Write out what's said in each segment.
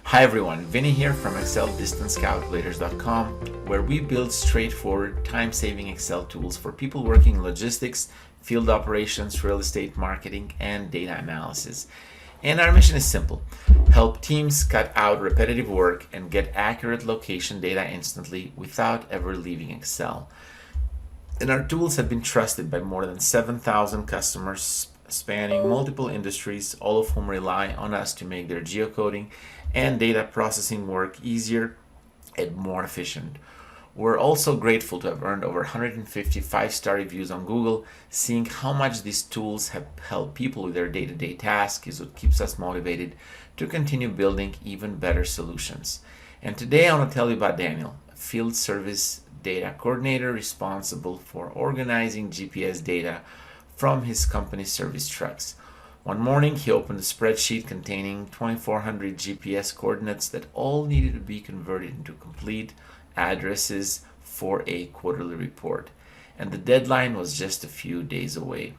Hi everyone, Vinny here from ExcelDistanceCalculators.com, where we build straightforward, time-saving Excel tools for people working in logistics, field operations, real estate marketing, and data analysis. And our mission is simple: help teams cut out repetitive work and get accurate location data instantly without ever leaving Excel. And our tools have been trusted by more than 7,000 customers spanning multiple industries, all of whom rely on us to make their geocoding and data processing work easier and more efficient. We're also grateful to have earned over 150 five-star reviews on Google. Seeing how much these tools have helped people with their day-to-day tasks is what keeps us motivated to continue building even better solutions. And today I want to tell you about Daniel, a field service data coordinator responsible for organizing GPS data from his company's service trucks. One morning, he opened a spreadsheet containing 2,400 GPS coordinates that all needed to be converted into complete addresses for a quarterly report. And the deadline was just a few days away.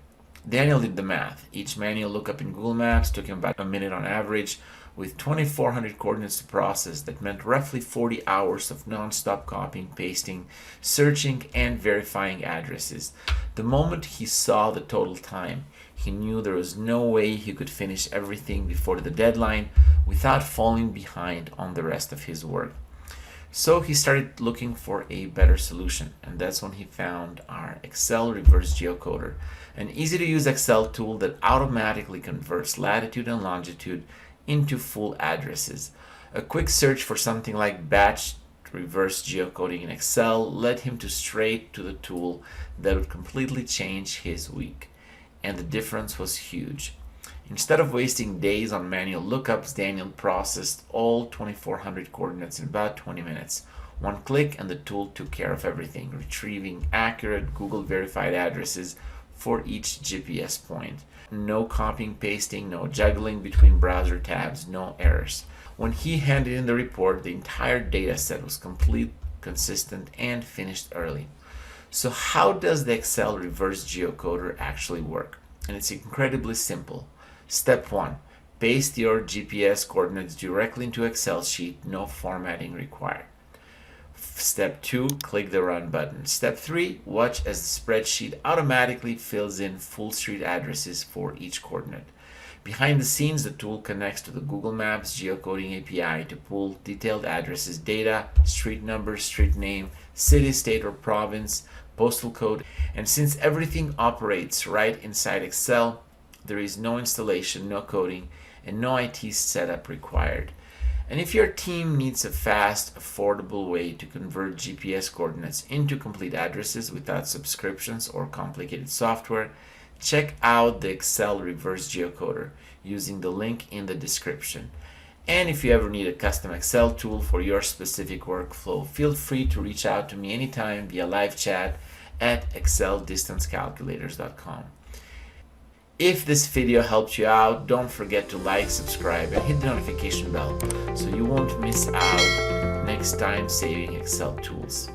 Daniel did the math. Each manual lookup in Google Maps took him about a minute on average. With 2,400 coordinates to process, that meant roughly 40 hours of non-stop copying, pasting, searching, and verifying addresses. The moment he saw the total time, he knew there was no way he could finish everything before the deadline without falling behind on the rest of his work. So he started looking for a better solution, and that's when he found our Excel Reverse Geocoder, an easy-to-use Excel tool that automatically converts latitude and longitude into full addresses. A quick search for something like batch reverse geocoding in Excel led him straight to the tool that would completely change his week. And the difference was huge. Instead of wasting days on manual lookups, Daniel processed all 2,400 coordinates in about 20 minutes. One click and the tool took care of everything, retrieving accurate Google verified addresses for each GPS point. No copying, pasting, no juggling between browser tabs, no errors. When he handed in the report, the entire data set was complete, consistent, and finished early. So how does the Excel Reverse Geocoder actually work? And it's incredibly simple. Step 1. Paste your GPS coordinates directly into Excel sheet, no formatting required. Step 2. Click the Run button. Step 3. Watch as the spreadsheet automatically fills in full street addresses for each coordinate. Behind the scenes, the tool connects to the Google Maps Geocoding API to pull detailed addresses data, street number, street name, city, state, or province, postal code. And since everything operates right inside Excel, there is no installation, no coding, and no IT setup required. And if your team needs a fast, affordable way to convert GPS coordinates into complete addresses without subscriptions or complicated software, check out the Excel Reverse Geocoder using the link in the description. And if you ever need a custom Excel tool for your specific workflow, feel free to reach out to me anytime via live chat at ExcelDistanceCalculators.com. If this video helped you out, don't forget to like, subscribe, and hit the notification bell so you won't miss out next time saving Excel tools.